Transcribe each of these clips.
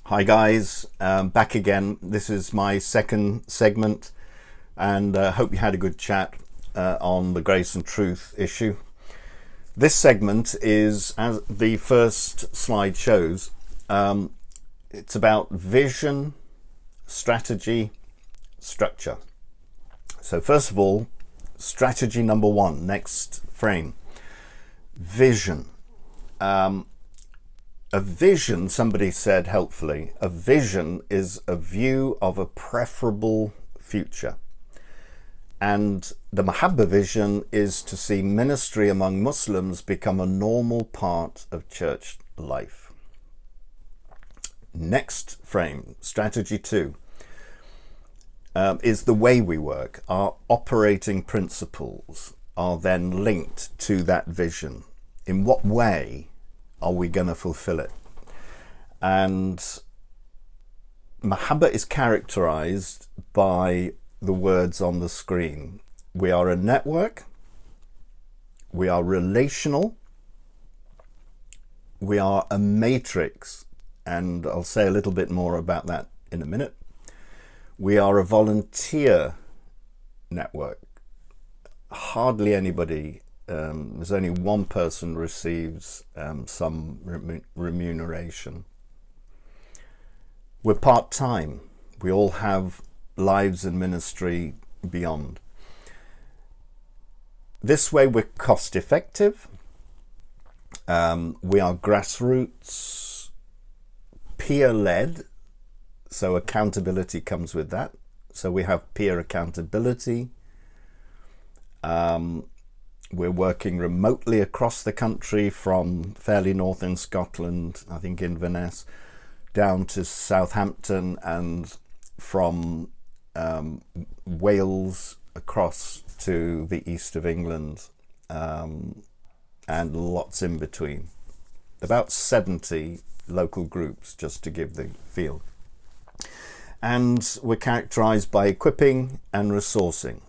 Hi guys, back again. This is my second segment, and hope you had a good chat on the grace and truth issue. This segment is, as the first slide shows, it's about vision, strategy, structure. So first of all, strategy number one, next frame, vision. A vision, somebody said helpfully, a vision is a view of a preferable future. And the Mahabba vision is to see ministry among Muslims become a normal part of church life. Next frame, strategy two, is the way we work. Our operating principles are then linked to that vision. In what way are we going to fulfill it? And Mahabba is characterized by the words on the screen. We are a network, we are relational, we are a matrix, and I'll say a little bit more about that in a minute. We are a volunteer network. Hardly anybody, there's only one person receives some remuneration. We're part-time. We all have lives and ministry beyond. This way we're cost-effective. We are grassroots, peer-led, so accountability comes with that. So we have peer accountability. We're working remotely across the country from fairly north in Scotland, I think Inverness, down to Southampton, and from Wales across to the east of England, and lots in between. About 70 local groups, just to give the feel. And we're characterized by equipping and resourcing.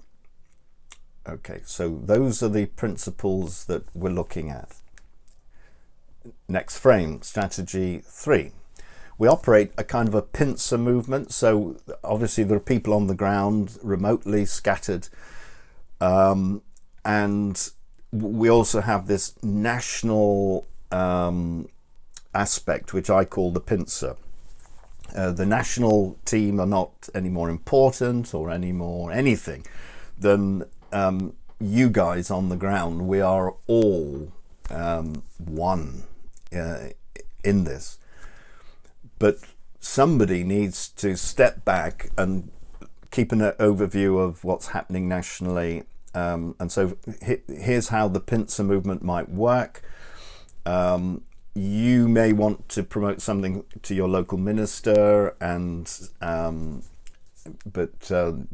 Okay, so those are the principles that we're looking at. Next frame, strategy three. We operate a kind of a pincer movement. So obviously there are people on the ground, remotely scattered. And we also have this national aspect, which I call the pincer. The national team are not any more important or any more anything than you guys on the ground. We are all one in this, but somebody needs to step back and keep an overview of what's happening nationally, and so here's how the pincer movement might work. You may want to promote something to your local minister, and but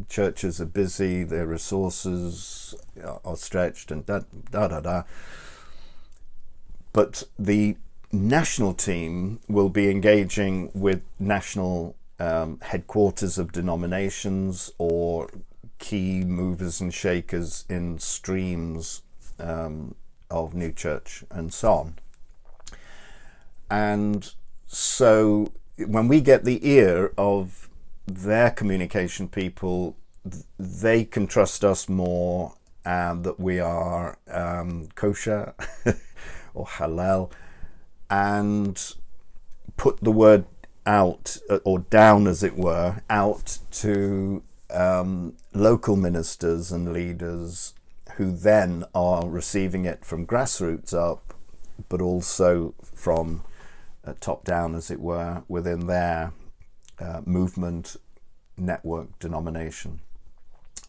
churches are busy, their resources are stretched, and da. But the national team will be engaging with national headquarters of denominations or key movers and shakers in streams of new church and so on. And so when we get the ear of their communication people, they can trust us more, that we are kosher or halal, and put the word out, or down as it were, out to local ministers and leaders, who then are receiving it from grassroots up, but also from top down, as it were, within their movement, network, denomination.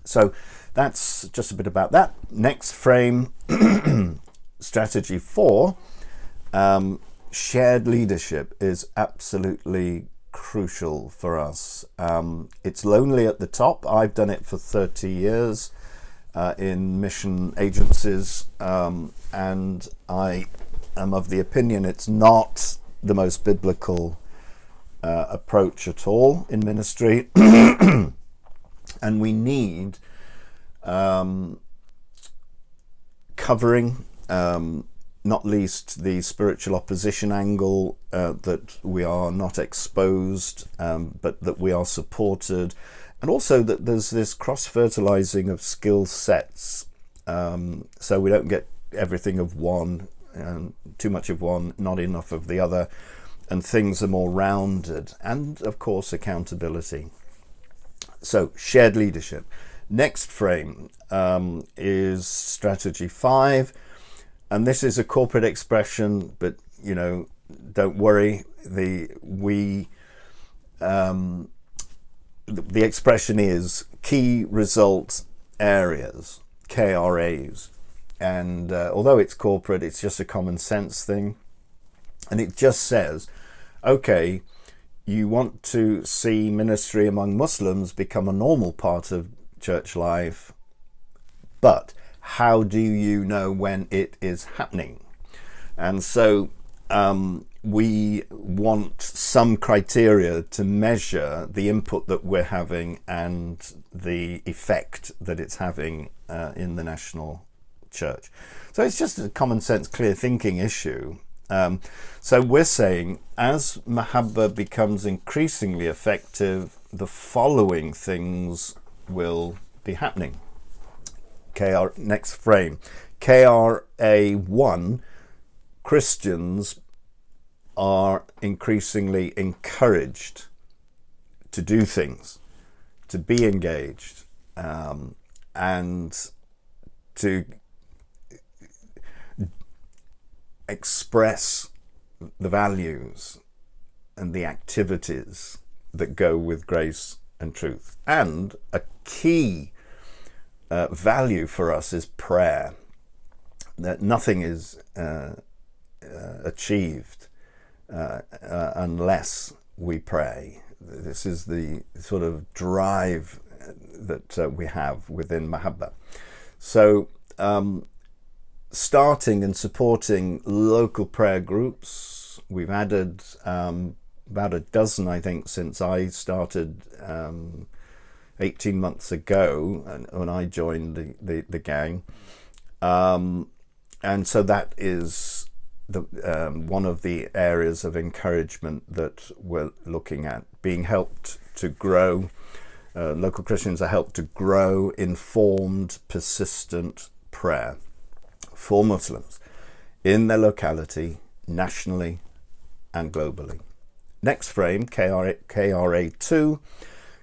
So that's just a bit about that. Next frame, strategy four, shared leadership is absolutely crucial for us. It's lonely at the top. I've done it for 30 years in mission agencies, and I am of the opinion it's not the most biblical approach at all in ministry. And we need covering, not least the spiritual opposition angle, that we are not exposed, but that we are supported, and also that there's this cross-fertilizing of skill sets, so we don't get everything of one, too much of one, not enough of the other, and things are more rounded, and of course accountability. So shared leadership. Next frame is strategy 5. And this is a corporate expression, but don't worry. The expression is key result areas, KRAs, and although it's corporate, it's just a common sense thing, and it just says, okay, you want to see ministry among Muslims become a normal part of church life, but how do you know when it is happening? And so we want some criteria to measure the input that we're having and the effect that it's having in the national church. So it's just a common sense, clear thinking issue. So we're saying, as Mahabba becomes increasingly effective, the following things will be happening. Next frame, KRA1, Christians are increasingly encouraged to do things, to be engaged, and to express the values and the activities that go with grace and truth. And a key value for us is prayer. That nothing is achieved unless we pray. This is the sort of drive that we have within Mahabba. So starting and supporting local prayer groups, we've added about a dozen, I think, since I started 18 months ago when I joined the gang, and so that is the one of the areas of encouragement that we're looking at, being helped to grow. Local Christians are helped to grow informed, persistent prayer for Muslims in their locality, nationally and globally. Next frame, KRA2,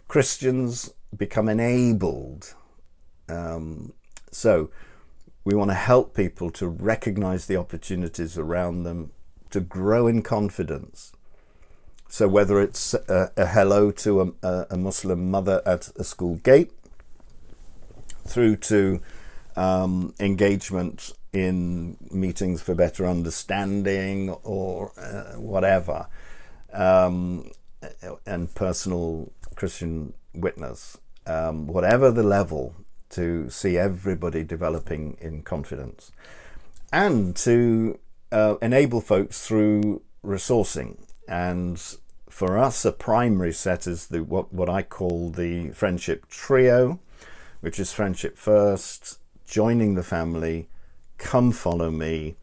Christians become enabled. So we want to help people to recognize the opportunities around them, to grow in confidence. So whether it's a hello to a Muslim mother at a school gate, through to engagement in meetings for better understanding or whatever, and personal Christian witness, whatever the level, to see everybody developing in confidence, and to enable folks through resourcing. And for us, a primary set is what I call the friendship trio, which is friendship first, joining the family, come follow me,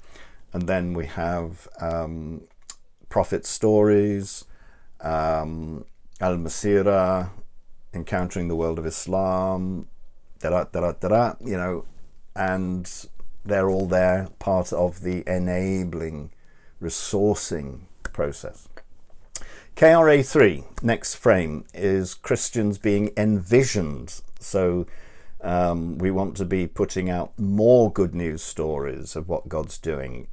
and then we have prophet stories, Al-Masira, encountering the world of Islam, and they're all there, part of the enabling, resourcing process. KRA3, next frame, is Christians being envisioned. So we want to be putting out more good news stories of what God's doing.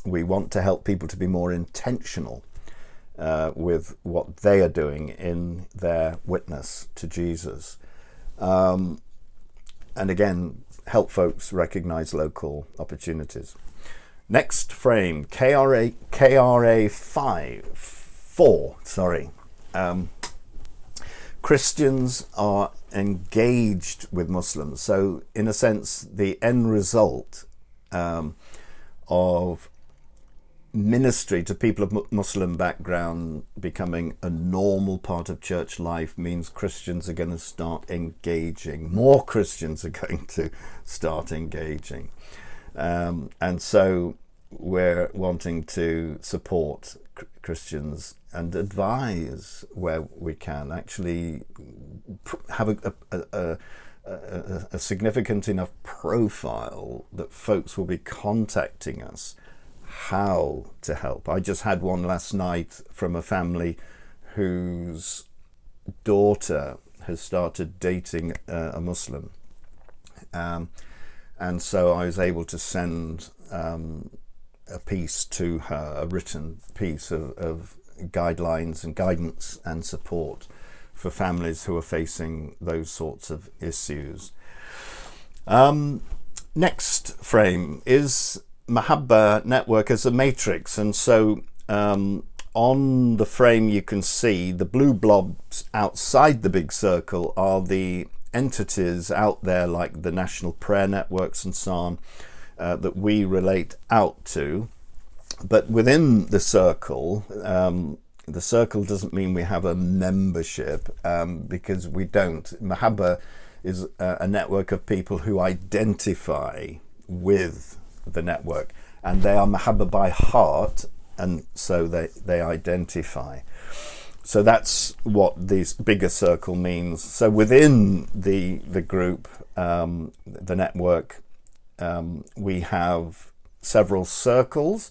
We want to help people to be more intentional with what they are doing in their witness to Jesus. And again, help folks recognize local opportunities. Next frame, KRA 4. Christians are engaged with Muslims. So in a sense, the end result of ministry to people of Muslim background becoming a normal part of church life means Christians are going to start engaging. More Christians are going to start engaging. And so we're wanting to support Christians and advise where we can, actually have a significant enough profile that folks will be contacting us how to help. I just had one last night from a family whose daughter has started dating a Muslim, and so I was able to send a piece to her, a written piece of guidelines and guidance and support for families who are facing those sorts of issues. Next frame is Mahabba Network as a matrix, and so on the frame you can see the blue blobs outside the big circle are the entities out there, like the national prayer networks and so on, that we relate out to. But within the circle doesn't mean we have a membership, because we don't. Mahabba is a network of people who identify with the network, and they are Mahabba by heart, and so they identify. So that's what this bigger circle means. So within the group, the network, we have several circles.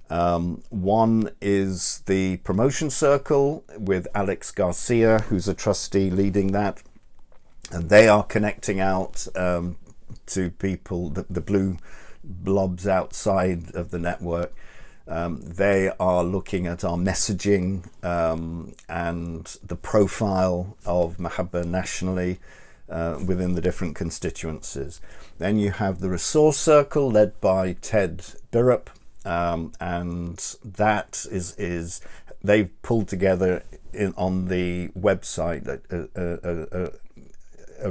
One is the promotion circle with Alex Garcia, who's a trustee leading that, and they are connecting out to people, the blue blobs outside of the network. They are looking at our messaging and the profile of Mahabba nationally within the different constituencies. Then you have the resource circle led by Ted Birrup, and that is they've pulled together on the website a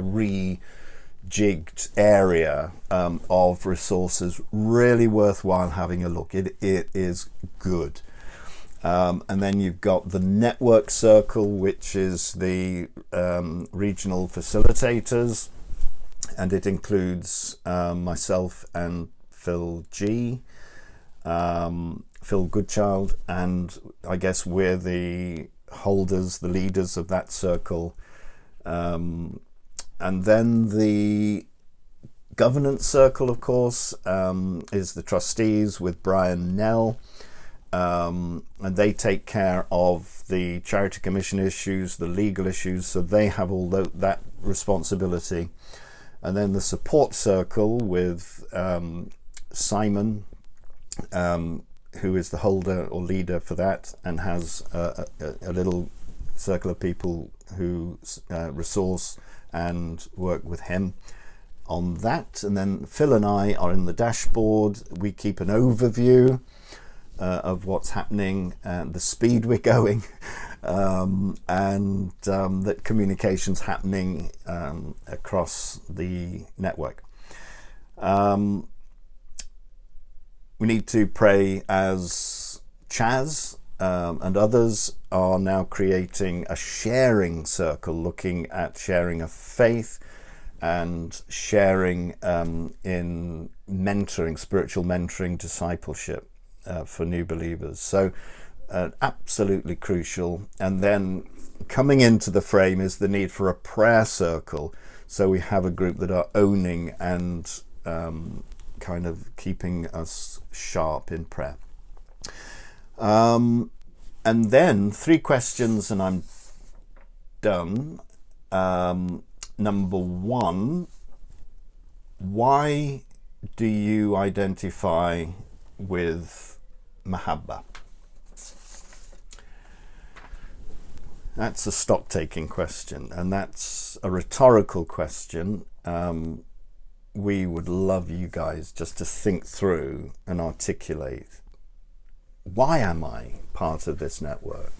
rejigged area of resources, really worthwhile having a look. It is good. And then you've got the network circle, which is the regional facilitators, and it includes myself and Phil Goodchild, and I guess we're the holders, the leaders of that circle. And then the governance circle, of course, is the trustees with Brian Nell, and they take care of the Charity Commission issues, the legal issues, so they have all that responsibility. And then the support circle with Simon, who is the holder or leader for that, and has a little circle of people who resource and work with him on that. And then Phil and I are in the dashboard. We keep an overview of what's happening and the speed we're going, and that communication's happening across the network. We need to pray as Chaz and others are now creating a sharing circle, looking at sharing of faith and sharing in mentoring, spiritual mentoring, discipleship for new believers. So absolutely crucial. And then coming into the frame is the need for a prayer circle. So we have a group that are owning and kind of keeping us sharp in prayer. And then 3 questions and I'm done. Number 1, why do you identify with Mahabba? That's a stock-taking question, and that's a rhetorical question. We would love you guys just to think through and articulate, why am I part of this network?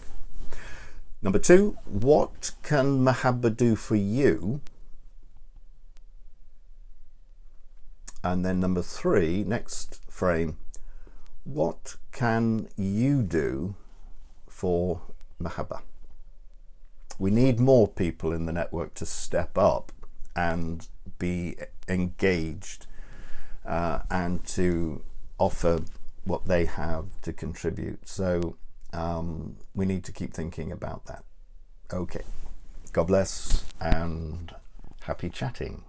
Number 2, what can Mahabba do for you? And then number 3, next frame, what can you do for Mahabba? We need more people in the network to step up and be engaged and to offer what they have to contribute. So we need to keep thinking about that. Okay, God bless and happy chatting.